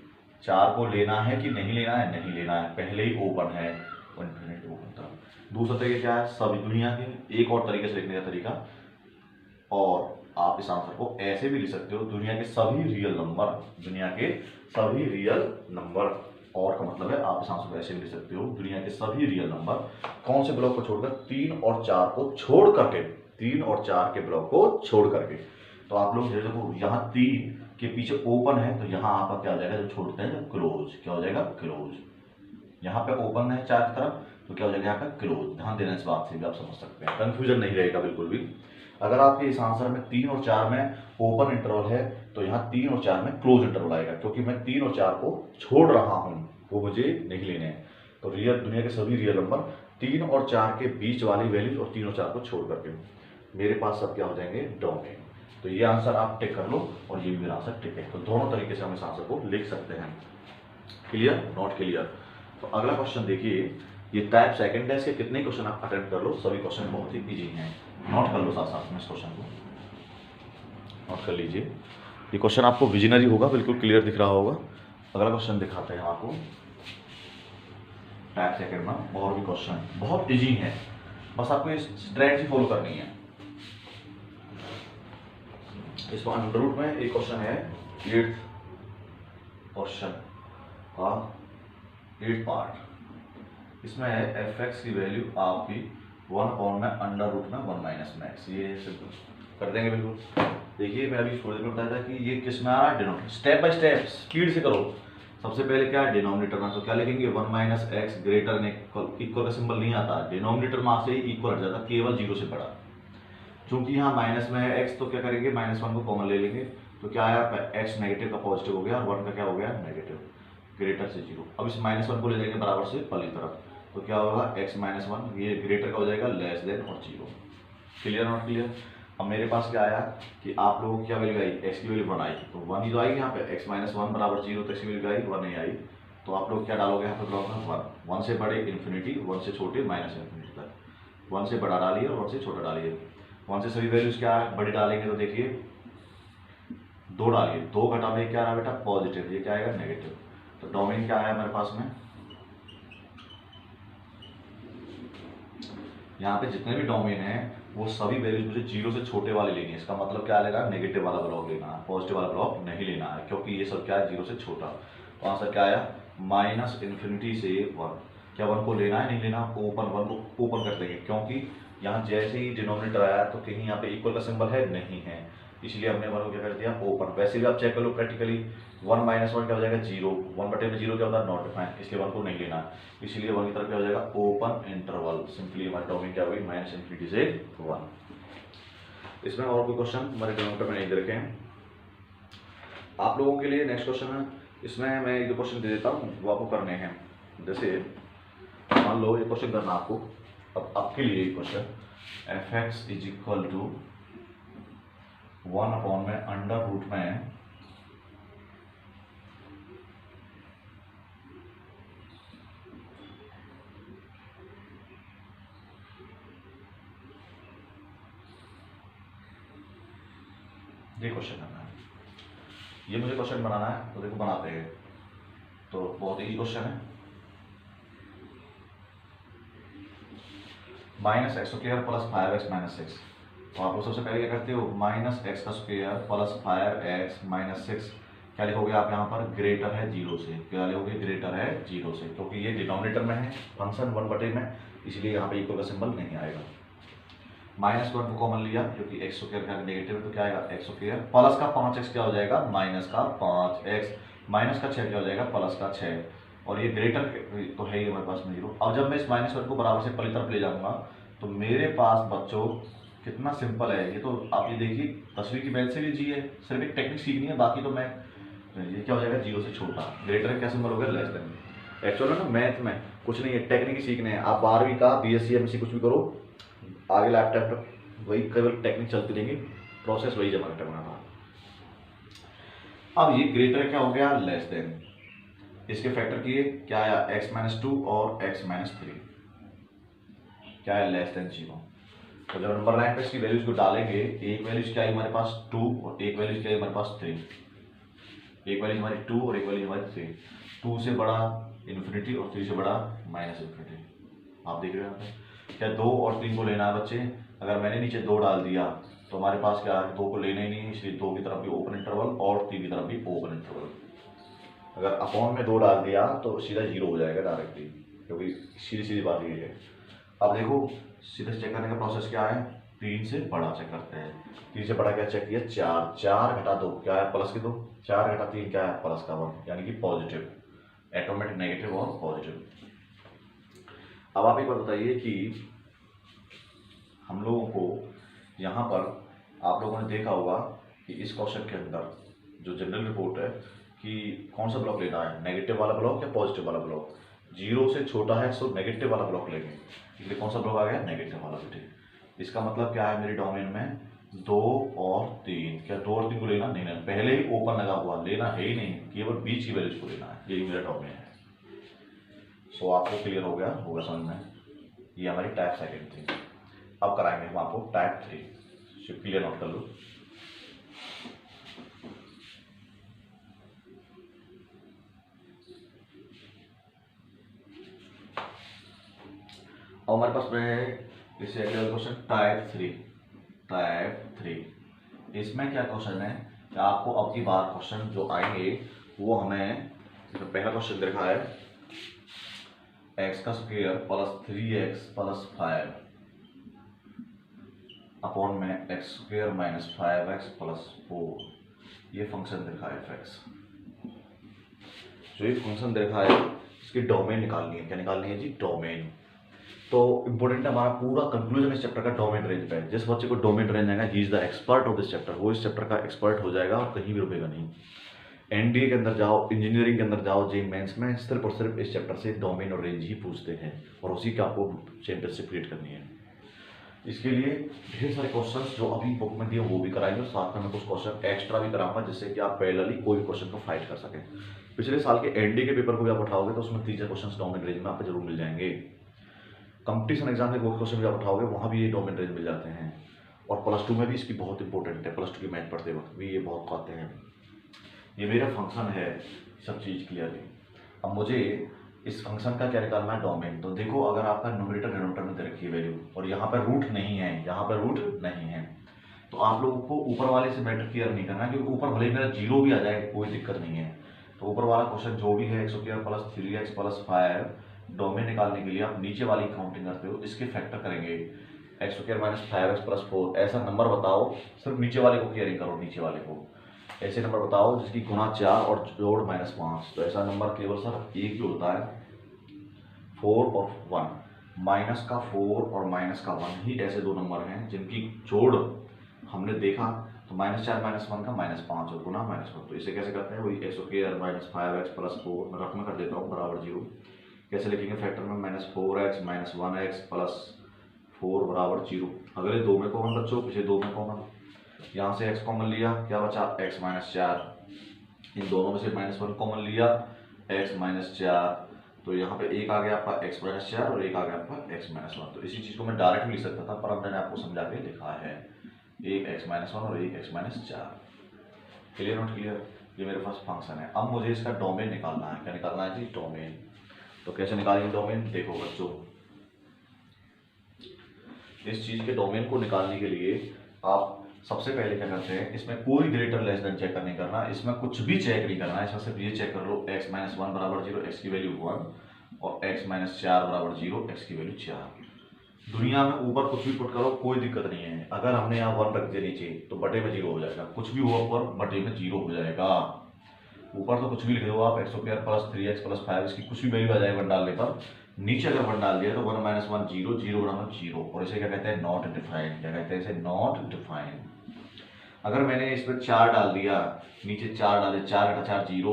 4 को लेना है कि नहीं लेना है, नहीं लेना है, पहले ही ओपन है इन्फिनिटी ओपन तरफ। दूसरा तरीका क्या है सभी दुनिया के, एक और तरीके से लिखने का तरीका, और आप इस आंसर को ऐसे भी लिख सकते हो दुनिया के सभी रियल नंबर, दुनिया के सभी रियल नंबर। और का मतलब है आप इस आंसर को ऐसे भी लिख सकते हो दुनिया के सभी रियल नंबर, कौन से ब्लॉक को छोड़कर 3 और 4 को छोड़ करके, 3 और 4 के ब्लॉक को छोड़ करके। तो आप लोग देखो यहाँ 3 के पीछे ओपन है तो यहाँ आपका क्या हो जाएगा, जो छोड़ते हैं क्लोज, क्या हो जाएगा क्लोज। यहाँ पे ओपन है 4 की तरफ तो क्या हो जाएगा यहाँ पे क्लोज। ध्यान देना इस बात से भी, आप समझ सकते हैं, कंफ्यूजन नहीं रहेगा बिल्कुल भी। अगर आपके इस आंसर में 3 और 4 में ओपन इंटरवल है तो यहाँ 3 और 4 में क्लोज इंटरवल आएगा, क्योंकि मैं 3 और 4 को छोड़ रहा हूँ, वो मुझे नहीं लेने हैं। तो रियल दुनिया के सभी रियल नंबर 3 और 4 के बीच वाली वैल्यूज और 3 और 4 को छोड़ करके मेरे पास सब क्या हो जाएंगे, डोमेन। तो ये आंसर आप टिक कर लो और ये भी मेरा आंसर टिक है। तो दोनों तरीके से हम इस आंसर को लिख सकते हैं। Clear, not clear? तो अगला क्वेश्चन देखिए, ये टाइप सेकंड है, इसके कितने क्वेश्चन आप अटेम्प्ट कर लो, सभी क्वेश्चन बहुत ही इजी हैं। नोट कर लो साथ साथ में इस क्वेश्चन को, नोट कर लीजिए। ये क्वेश्चन आपको विजनरी होगा, बिल्कुल क्लियर दिख रहा होगा। अगला क्वेश्चन दिखाते हैं आपको टाइप सेकंड में, और भी क्वेश्चन बहुत इजी है, बस आपको इस स्ट्रेटजी फॉलो करनी है। इसमें अंडर रूट में एक क्वेश्चन है, 8th क्वेश्चन का 8th पार्ट। इसमें है fx की वैल्यू आपकी 1 में अंडर रूट में 1 माइनस में x। ये सिंपल कर देंगे बिल्कुल। देखिए मैं अभी थोड़ी देर में बताया था कि ये किस में आ रहा है, denominator. Step by step speed से करो। सबसे पहले क्या है, डिनोमिनेटर में तो क्या लिखेंगे, 1 minus x greater than equal का सिंबल नहीं आता, डिनोमिनेटर में से ही इक्वल हट जाता, केवल 0 से बड़ा। चूंकि यहाँ माइनस में है x, तो क्या करेंगे, -1 को कॉमन ले लेंगे, तो क्या आया, x नेगेटिव का पॉजिटिव हो गया और 1 का क्या हो गया, नेगेटिव, ग्रेटर से 0। अब इस -1 को ले जाएंगे बराबर से पहली तरफ, तो क्या होगा, x -1, ये ग्रेटर का हो जाएगा लेस देन और 0। Clear not clear? अब मेरे पास क्या आया कि आप लोगों की क्या वैल्यू आई, x की वैल्यू 1 आई, तो 1 ही तो आएगी यहाँ पे, x -1 बराबर 0, तो x की वैल्यू आई 1 ही आई। तो आप लोग क्या डालोगे यहाँ पे ब्लॉक में 1, 1 से बड़े इन्फिनिटी, 1 से छोटे माइनस इन्फिनिटी तक, 1 से बड़ा डालिए और 1 से छोटा डालिए। 1 से सभी वैल्यूज क्या है, बड़ी डालेंगे, तो देखिए 2 डालिए, 2 घटा में क्या रहा बेटा, पॉजिटिव, ये क्या आएगा, नेगेटिव। तो डोमेन क्या आया मेरे पास में, यहाँ पे जितने भी डोमेन है वो सभी वैल्यूज मुझे 0 से छोटे वाले लेनी है। इसका मतलब क्या लेगा, नेगेटिव वाला ब्लॉक लेना है, पॉजिटिव वाला ब्लॉक नहीं लेना है, क्योंकि ये सब क्या है, 0 से छोटा। तो आंसर क्या आया, -इन्फिनिटी से 1। क्या 1 को लेना है, नहीं लेना, ओपन 1 को ओपन कर देंगे, क्योंकि यहाँ जैसे ही डिनोमिनेटर आया तो कहीं यहाँ पे इक्वल का सिंबल है, नहीं है, इसलिए हमने 1 को क्या कर दिया, ओपन। वैसे भी आप चेक कर लो प्रैक्टिकली, 1 - 1 क्या हो जाएगा, 0, 1/0 क्या होता है, नॉट डिफाइंड, इसलिए 1 को नहीं लेना, इसलिए 1 की तरफ क्या हो जाएगा, ओपन इंटरवल। सिंपली हमारी डोमेन क्या हुई, -इन्फिनिटी से 1। इसमें और कोई क्वेश्चन हमारे डिनोमिनेटर में नहीं दे रखे हैं आप लोगों के लिए। नेक्स्ट क्वेश्चन है, इसमें मैं एक दो क्वेश्चन दे देता हूँ, वो आपको करने हैं। जैसे मान लो ये क्वेश्चन करना आपको, अब आपके लिए क्वेश्चन, fx = 1 में अंडर रूट में ये क्वेश्चन करना है, ये मुझे क्वेश्चन बनाना है, तो देखो बनाते हैं। तो बहुत ही क्वेश्चन है, -x² + 5x - 6। तो आप लोग सबसे पहले क्या करते हो, -x² + 5x - 6 क्या लिखोगे आप यहाँ पर, ग्रेटर है 0 से, क्या लिखोगे, ग्रेटर है 0 से, क्योंकि ये डिनोमिनेटर में है फंक्शन 1/में, इसलिए यहाँ पे इक्वल का सिंबल नहीं आएगा। -1 को कॉमन लिया, क्योंकि x² का नेगेटिव है, तो क्या आएगा, x² प्लस का 5x क्या हो जाएगा, माइनस का 5x, माइनस का 6 क्या हो जाएगा, प्लस का 6, और ये ग्रेटर तो है ही हमारे पास में 0। अब जब मैं इस -1 को बराबर से पहली तरफ ले जाऊंगा, तो मेरे पास बच्चों कितना सिंपल है, ये तो आप ये देखिए 10वीं की मैथ से भी जी है, सिर्फ एक टेक्निक सीखनी है, बाकी तो मैं, ये क्या हो जाएगा, 0 से छोटा, ग्रेटर क्या सिंबल हो गया, लेस देन। एक्चुअली ना मैथ में कुछ नहीं है, टेक्निक ही सीखने हैं। आप 12वीं का BSc MSc कुछ भी करो, आगे लैपटॉप पर वही केवल टेक्निक चलती रहेंगी, प्रोसेस वही जमा करना था। अब ये ग्रेटर क्या हो गया, लेस देन, इसके फैक्टर किए, क्या आया, x - 2 और x - 3, क्या है, लेस देन 0। तो जब नंबर लाइन पे इसकी वैल्यूज को डालेंगे, एक वैल्यूज क्या है हमारे पास 2 और एक वैल्यूज क्या है हमारे पास 3, एक वैल्यूज हमारी 2 और एक वैल्यूज हमारी 3, 2 से बड़ा इन्फिनिटी और 3 से बड़ा -इन्फिनिटी। आप देख रहे हैं यहाँ पे क्या 2 और 3 को लेना है बच्चे, अगर मैंने नीचे 2 डाल दिया तो हमारे पास क्या है, 2 को लेना ही नहीं, इसलिए 2 की तरफ भी ओपन इंटरवल और 3 की तरफ भी ओपन इंटरवल। अगर अपॉन में 2 डाल दिया तो सीधा 0 हो जाएगा डायरेक्टली, क्योंकि सीधी सीधी बात ये है। अब देखो सीधे चेक करने का प्रोसेस क्या है, 3 से बड़ा चेक करते हैं, 3 से बड़ा क्या चेक किया, 4, 4 घटा 2 क्या है, प्लस के 2, 4 घटा 3 क्या है, प्लस का 1, यानी कि पॉजिटिव, ऑटोमेटिक नेगेटिव और पॉजिटिव। अब आप एक बात बताइए कि हम लोगों को यहाँ पर आप लोगों ने देखा होगा कि इस क्वेश्चन के अंदर जो जनरल रिपोर्ट है कि कौन सा ब्लॉक लेना है, नेगेटिव वाला ब्लॉक या पॉजिटिव वाला ब्लॉक। 0 से छोटा है सो नेगेटिव वाला ब्लॉक लेंगे, इसलिए कौन सा ब्लॉक आ गया, नेगेटिव वाला बेटे। इसका मतलब क्या है, मेरे डोमेन में 2 और 3, क्या 2 और 3 को लेना नहीं लेना, पहले ही ओपन लगा हुआ, लेना है ही नहीं, केवल बीच की वैल्यूज को लेना है, यही मेरा डोमेन है। सो आपको क्लियर हो गया होगा समझ में, ये हमारी टाइप सेकेंड थी। अब कराएंगे हम आपको टाइप 3, क्लियर नोट कर लो। और हमारे पास में है इससे अगला क्वेश्चन टाइप 3। इसमें क्या क्वेश्चन है कि आपको अब की बार क्वेश्चन जो आएंगे वो हमें, पहला क्वेश्चन देखा है x का square plus 3x plus 5 upon में x square minus 5x plus 4, ये फंक्शन देखा है fx। जो ये फंक्शन देखा है इसकी डोमेन निकालनी है, क्या निकालनी है जी, डोमेन। तो इंपॉर्टेंट है हमारा पूरा कंक्लूजन इस चैप्टर का डोमेन रेंज पे है। जिस बच्चे को डोमेन रेंज आएगा he is the expert of this chapter, वो इस चैप्टर का एक्सपर्ट हो जाएगा और कहीं भी रुकेगा नहीं। एनडीए के अंदर जाओ, इंजीनियरिंग के अंदर जाओ, जेई मेंस में सिर्फ और सिर्फ इस चैप्टर से डोमेन और रेंज ही पूछते हैं और उसी का आपको चैप्टरशिप क्रिएट करनी है। इसके लिए ढेर सारे क्वेश्चंस जो अभी बुक में दिए वो भी कराएंगे और साथ में मैं कुछ क्वेश्चन एक्स्ट्रा भी कराऊंगा जिससे कि आप पैरेलली कोई भी क्वेश्चन को फाइट कर सकें। पिछले साल के एनडीए के पेपर को भी आप उठाओगे तो उसमें 3 क्वेश्चन डोमेन रेंज में आपको जरूर मिल जाएंगे। कंपटीशन एग्जाम के वो क्वेश्चन भी आप उठाओगे वहाँ भी ये डोमेन रेंज मिल जाते हैं। और प्लस 2 में भी इसकी बहुत इंपॉर्टेंट है, प्लस 2 की मैथ पढ़ते वक्त भी ये बहुत आते हैं। ये मेरा फंक्शन है, सब चीज़ क्लियर है। अब मुझे इस फंक्शन का क्या निकालना है, डोमेन। तो देखो अगर आपका न्यूमरेटर डिनोमिनेटर में दे रखी है वैल्यू और यहाँ पर रूट नहीं है, यहाँ पर रूट नहीं है, तो आप लोगों को ऊपर वाले से मैटर क्लियर नहीं करना, क्योंकि ऊपर भले मेरा 0 भी आ जाए कोई दिक्कत नहीं है। तो ऊपर वाला क्वेश्चन जो भी है x² plus 3x plus 5, domain निकालने के लिए आप नीचे वाली काउंटिंग करते हो, इसके फैक्टर करेंगे x² माइनस 5x प्लस 4। ऐसा नंबर बताओ, सिर्फ नीचे वाले को क्लियरिंग करो, नीचे वाले को ऐसे नंबर बताओ जिसकी गुणा 4 और जोड़ -5। तो ऐसा नंबर केवल सर एक ही होता है, 4 और 1। माइनस का 4 और माइनस का 1 ही ऐसे दो नंबर हैं जिनकी जोड़ हमने देखा, तो -4 -1 का -5 और गुना -1। तो इसे कैसे करते हैं, वही x² माइनस 5x प्लस 4 मैं रफ में कर देता हूँ बराबर 0। कैसे लिखेंगे, फैक्टर में -4x माइनस 1x प्लस 4 बराबर 0। अगले 2 में कॉमन बच्चों, पीछे 2 में कॉमन, यहाँ से x कॉमन लिया, क्या बचा x माइनस 4। इन दोनों में से -1 कॉमन लिया, x माइनस 4। तो यहाँ पे एक आ गया आपका x माइनस 4 और एक आ गया आपका x माइनस 1। तो इसी चीज़ को मैं डायरेक्ट भी लिख सकता था, पर अब मैंने आपको समझा के लिखा है, एक x माइनस 1 और एक x minus 4। Clear not clear, ये मेरे पास फंक्शन है। अब मुझे इसका डोमेन निकालना है, क्या निकालना है जी, डोमेन। तो कैसे निकालेंगे डोमेन, देखो बच्चों, इस चीज़ के डोमेन को निकालने के लिए आप सबसे पहले क्या करते हैं, इसमें कोई ग्रेटर लेस देन चेक नहीं करना, इसमें कुछ भी चेक नहीं करना है, इसमें सिर्फ ये चेक कर लो x माइनस 1 बराबर 0, x की वैल्यू 1 और x माइनस 4 बराबर 0, x की वैल्यू 4। दुनिया में ऊपर कुछ भी पुट करो कोई दिक्कत नहीं है। अगर हमने यहाँ 1 रख दिया नीचे तो बटे में 0 हो जाएगा, कुछ भी हुआ ऊपर बटे में 0 हो जाएगा। ऊपर तो कुछ भी लिख दो आप, x² प्लस 3x प्लस 5, इसकी कुछ भी वैल्यू आ जाएगा 1 डालने पर। नीचे अगर 1 डाल दिया तो 1 माइनस 1 0, 0 बराबर 0। और इसे क्या कहते हैं, नॉट डिफाइंड। क्या कहते हैं इसे, नॉट डिफाइंड। अगर मैंने इस पर 4 डाल दिया, नीचे 4 डाले, 4 घटा 4 0,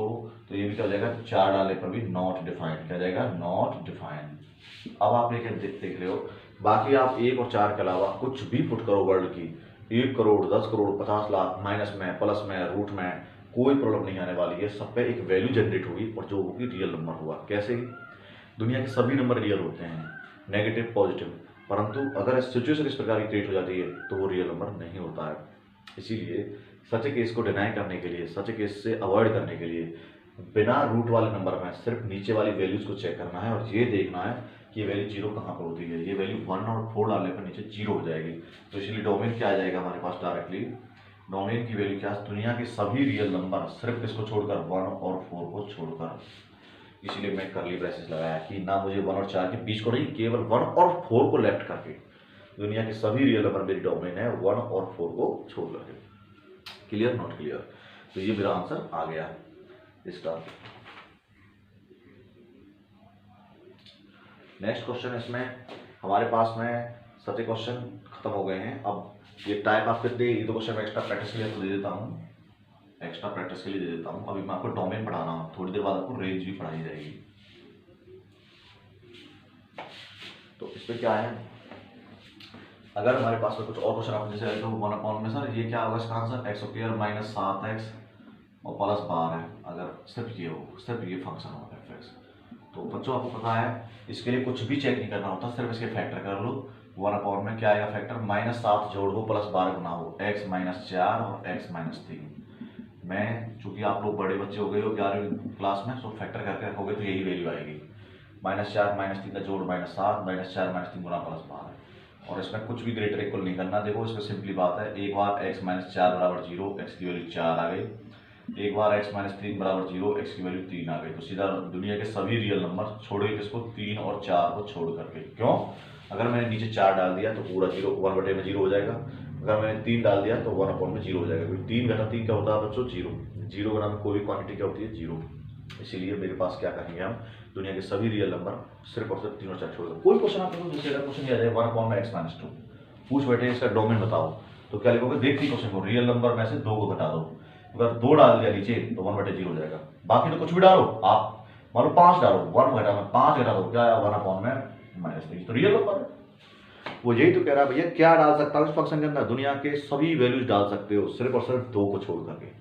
तो ये भी क्या हो जाएगा, 4 डालने पर भी नॉट डिफाइंड। क्या जाएगा, नॉट डिफाइंड। अब आप ये क्या देख रहे हो, बाकी आप 1 और 4 के अलावा कुछ भी पुट करो वर्ड की, 1 करोड़ 10 करोड़ 50 लाख, माइनस में प्लस में रूट में, कोई प्रॉब्लम नहीं आने वाली है। सब पे एक वैल्यू जनरेट होगी और जो होगी रियल नंबर हुआ। कैसे, दुनिया के सभी नंबर रियल होते हैं, नेगेटिव पॉजिटिव, परंतु अगर सिचुएशन इस प्रकार की क्रिएट हो जाती है तो वो रियल नंबर नहीं होता है। इसीलिए सच केस को डिनाई करने के लिए, सच केस से अवॉइड करने के लिए, बिना रूट वाले नंबर में सिर्फ नीचे वाली वैल्यूज को चेक करना है और ये देखना है कि ये वैल्यू 0 कहाँ पर होती है। ये वैल्यू 1 और 4 डालने पर नीचे 0 हो जाएगी। तो इसलिए डोमेन क्या आ जाएगा हमारे पास, डायरेक्टली डोमेन की वैल्यू क्या, दुनिया के सभी रियल नंबर सिर्फ इसको छोड़कर 1 और 4 को छोड़कर। इसीलिए मैं कर्ली ब्रेसेस लगाया कि ना मुझे 1 और 4 के बीच को नहीं, केवल 1 और 4 को लेफ्ट करके दुनिया के सभी रियल नंबर मेरी डोमेन है, 1 और 4 को छोड़ करके। क्लियर नॉट क्लियर, तो ये मेरा आंसर आ गया इसका। नेक्स्ट क्वेश्चन इसमें हमारे पास में सभी क्वेश्चन खत्म हो गए हैं। अब ये टाइप आप कितने, ये तो क्वेश्चन मैं एक्स्ट्रा प्रैक्टिस के लिए आपको दे देता हूँ, एक्स्ट्रा प्रैक्टिस के लिए दे देता हूँ। अभी मैं आपको डोमेन पढ़ा रहा हूँ, थोड़ी देर बाद आपको रेंज भी पढ़ाई जाएगी। तो इसमें क्या है, अगर हमारे पास में कुछ और क्वेश्चन आप जैसे तो 1 में सर ये क्या होगा इसका answer x square minus 7x और प्लस 12 है, अगर सिर्फ ये हो, सिर्फ ये फंक्शन हो fx, तो बच्चों आपको पता है इसके लिए कुछ भी चेक नहीं करना होता, सिर्फ इसके फैक्टर कर लो। 1 में क्या आएगा फैक्टर, -7 जोड़ हो प्लस 12 गुना हो, x माइनस 4 और x माइनस 3। मैं चूंकि आप लोग बड़े बच्चे हो गए हो 11वीं क्लास में, तो फैक्टर करके रखोगे तो यही वैल्यू आएगी। -4 -3 का जोड़ -7, -4 -3 गुना प्लस 12। और इसमें कुछ भी ग्रेटर इक्वल नहीं करना। देखो इसमें सिंपली बात है, एक बार x माइनस 4 बराबर 0, x की वैल्यू 4 आ गई। एक बार x माइनस 3 बराबर 0, x की वैल्यू 3 आ गई। तो सीधा दुनिया के सभी रियल नंबर छोड़े किसको, 3 और 4 को छोड़ करके। क्यों, अगर मैंने नीचे 4 डाल दिया तो पूरा 0 1 में 0 हो जाएगा, अगर मैंने 3 डाल दिया तो 1 में 0 हो जाएगा। क्योंकि 3 घटा 3 क्या होता है बच्चों, 0। 0 गुना में कोई भी क्वांटिटी क्या होती है, 0। इसीलिए मेरे पास क्या करेंगे हम, दुनिया के सभी रियल नंबर सिर्फ और सिर्फ 3 और 4 छोड़ दो। कोई क्वेश्चन आपको जैसे अगर क्वेश्चन आ जाए 1 में x माइनस 2, पूछ बैठे इसका डोमेन बताओ, तो क्या लिखोगे, देखती क्वेश्चन को, रियल नंबर में से 2 को घटा दो। अगर 2 डाल दिया नीचे तो 1/0 हो जाएगा। बाकी तो कुछ भी डालो आप, मान लो 5 डालो, 1 घटा में 5 घटा दो, क्या आया 1 में माइनस 3, तो रियल नंबर है। वो यही तो कह रहा है भैया, क्या डाल सकता हूँ इस फंक्शन के अंदर, दुनिया के सभी वैल्यूज डाल सकते हो, सिर्फ और सिर्फ 2 को छोड़ करके।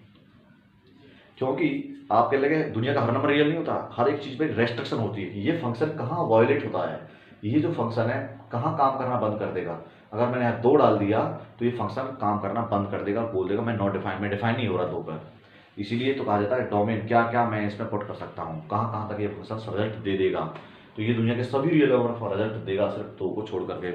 क्योंकि आप कह लगे दुनिया का हर नंबर रियल नहीं होता, हर एक चीज पे रेस्ट्रिक्शन होती है। ये फंक्शन कहाँ वायोलेट होता है, ये जो फंक्शन है कहाँ काम करना बंद कर देगा। अगर मैंने यहाँ 2 डाल दिया तो ये फंक्शन काम करना बंद कर देगा और बोल देगा मैं नॉट डिफाइन, मैं डिफाइन नहीं हो रहा 2 पर। इसीलिए तो कहा जाता है डोमेन, क्या क्या मैं इसमें पुट कर सकता हूँ, कहाँ कहाँ तक ये फंक्शन रिजल्ट दे देगा। तो ये दुनिया के सभी रियल नंबर का रिजल्ट देगा, सिर्फ 2 को छोड़ करके।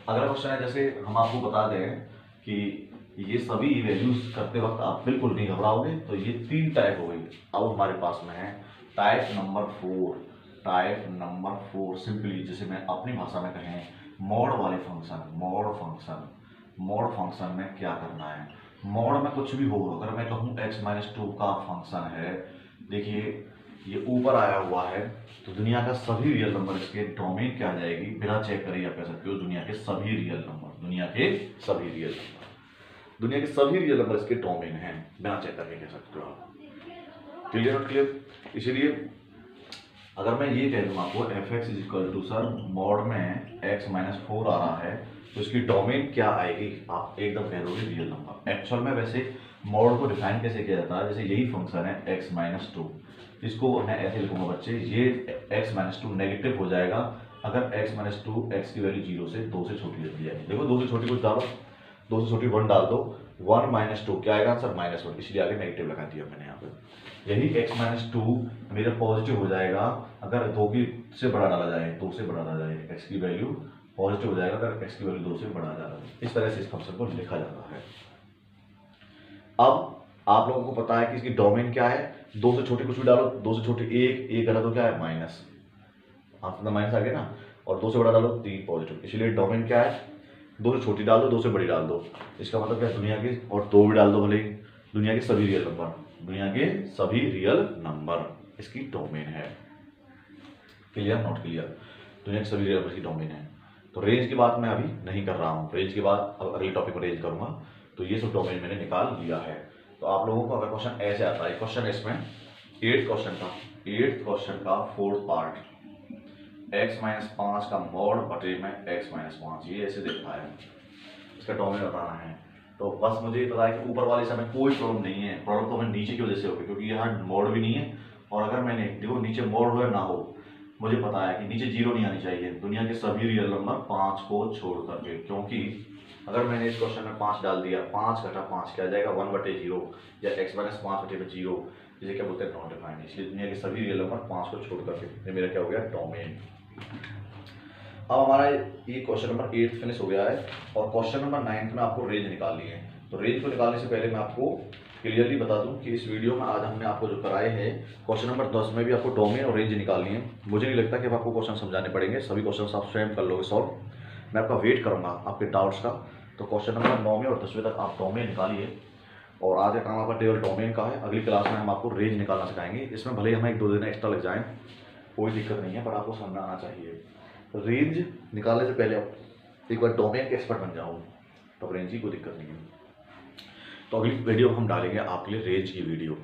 अगला क्वेश्चन है, जैसे हम आपको बता दें कि ये सभी वैल्यूज करते वक्त आप बिल्कुल नहीं घबराओगे। तो ये 3 टाइप हो गई। अब हमारे पास में है type number 4। Type number 4 simply जिसे मैं अपनी भाषा में कहें मोड वाले function, mode function. Mode function में क्या करना है, मोड में कुछ भी हो, अगर मैं कहूँ x माइनस 2 का फंक्शन है, देखिए ये ऊपर आया हुआ है, तो दुनिया का सभी रियल नंबर इसके डोमेन क्या आ जाएगी, बिना चेक करे आप कह सकते हो दुनिया के सभी रियल नंबर, दुनिया के सभी रियल नंबर, दुनिया के सभी रियल नंबर इसके डोमेन हैं, बिना चेक करके कह सकते हो आप। क्लियर और क्लियर। इसीलिए अगर मैं ये कह दूँ आपको fx is equal to sir mod में x माइनस 4 आ रहा है, तो इसकी डोमेन क्या आएगी, आप एकदम कह दोगे रियल नंबर। एक्चुअल में वैसे मॉड को डिफाइन कैसे किया जाता है, जैसे यही फंक्शन है x माइनस 2, इसको मैं ऐसे लिखूंगा बच्चे, ये x माइनस 2 नेगेटिव हो जाएगा अगर x माइनस 2 x की वैल्यू 0 से 2 से छोटी रखी जाएगी। देखो 2 से छोटी कुछ डालो, 2 से छोटी 1 डाल दो, 1 माइनस 2 क्या आएगा आंसर -1, इसलिए आगे नेगेटिव लगा दिया मैंने यहाँ पे। यही x माइनस 2 मेरा पॉजिटिव हो जाएगा अगर 2 से बड़ा डाला जाए, 2 से बड़ा डाला जाए, x की वैल्यू पॉजिटिव हो जाएगा अगर x की वैल्यू 2 से बड़ा डाला जाए। इस तरह से इस फंक्शन को लिखा जाता है। अब आप लोगों को पता है कि इसकी डोमेन क्या है, 2 से छोटी कुछ भी डालो, 2 से छोटी 1 डालो तो क्या है माइनस, आंसर माइनस आ गया ना, और 2 से बड़ा डालो 3 पॉजिटिव, इसलिए डोमेन क्या है, 2 से छोटी डाल दो, 2 से बड़ी डाल दो। इसका मतलब क्या, दुनिया के, और 2 भी डाल दो भले, दुनिया के सभी रियल नंबर, दुनिया के सभी रियल नंबर इसकी डोमेन है। क्लियर नॉट क्लियर, दुनिया के सभी रियल नंबर की डोमेन है। तो रेंज की बात मैं अभी नहीं कर रहा हूँ, रेंज के बाद अब अगले टॉपिक में रेंज करूंगा। तो ये सब डोमेन मैंने निकाल लिया है। तो आप लोगों को अगर क्वेश्चन ऐसे आता है, क्वेश्चन इसमें 8th क्वेश्चन का 4th पार्ट, x माइनस 5 का मॉड बटे में x माइनस 5, ये ऐसे देखना है, इसका डोमेन बताना है। तो बस मुझे ये पता है कि ऊपर वाले समय कोई प्रॉब्लम नहीं है, प्रॉब्लम तो हमें नीचे की वजह से होगी क्योंकि यहाँ मॉड भी नहीं है, और अगर मैंने देखो नीचे मॉड हो या ना हो, मुझे पता है कि नीचे 0 नहीं आनी चाहिए, दुनिया के सभी रियल नंबर 5 को छोड़ करके। क्योंकि अगर मैंने इस क्वेश्चन में 5 डाल दिया, 5 घटा 5 क्या आ जाएगा 1/0, या x माइनस 5/0, जिसे क्या बोलते हैं नॉट डिफाइंड। इसलिए दुनिया के सभी रियल नंबर 5 को छोड़ करके, ये मेरा क्या हो गया डोमेन। अब हमारा ये क्वेश्चन नंबर 8 फिनिश हो गया है, और क्वेश्चन नंबर 9 में आपको रेंज निकालनी है। तो रेंज को निकालने से पहले मैं आपको क्लियरली बता दूं कि इस वीडियो में आज हमने आपको जो कराए हैं क्वेश्चन नंबर 10 में भी आपको डोमेन और रेंज निकालनी है। मुझे नहीं लगता कि आपको क्वेश्चन समझाने पड़ेंगे, सभी क्वेश्चन आप स्वयं कर लोगे सॉल्व। मैं आपका वेट करूँगा आपके डाउट्स का। तो क्वेश्चन नंबर 9 में और 10वें तक आप डोमेन निकालिए, और आज का काम आपका केवल डोमेन का है। अगली क्लास में हम आपको रेंज निकालना सिखाएंगे, इसमें भले ही हमें 1-2 दिन एक्स्ट्रा लग जाएँ, कोई दिक्कत नहीं है, पर आपको समझना आना चाहिए। रेंज निकालने से पहले आप एक बार डोमेन के एक्सपर्ट बन जाओ, तो रेंज की कोई दिक्कत नहीं है। तो अगली वीडियो हम डालेंगे आपके लिए रेंज की वीडियो।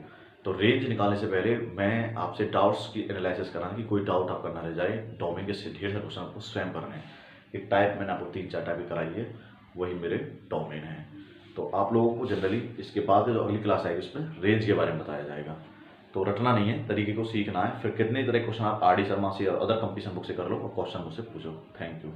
तो रेंज निकालने से पहले मैं आपसे डाउट्स की एनालिसिस कराना कि कोई डाउट आपका ना रह जाए। डोमेन के ढेर सारे क्वेश्चन आपको स्वयं करने हैं। एक टाइप मैंने आपको 3-4 टाइप कराई है, वही मेरे डोमेन है। तो आप लोगों को जनरली इसके बाद जो अगली क्लास आएगी उसमें रेंज के बारे में बताया जाएगा। तो रटना नहीं है, तरीके को सीखना है। फिर कितने तरह क्वेश्चन आप आर डी शर्मा से और अदर कंपटीशन बुक से कर लो और क्वेश्चन मुझसे पूछो। Thank you.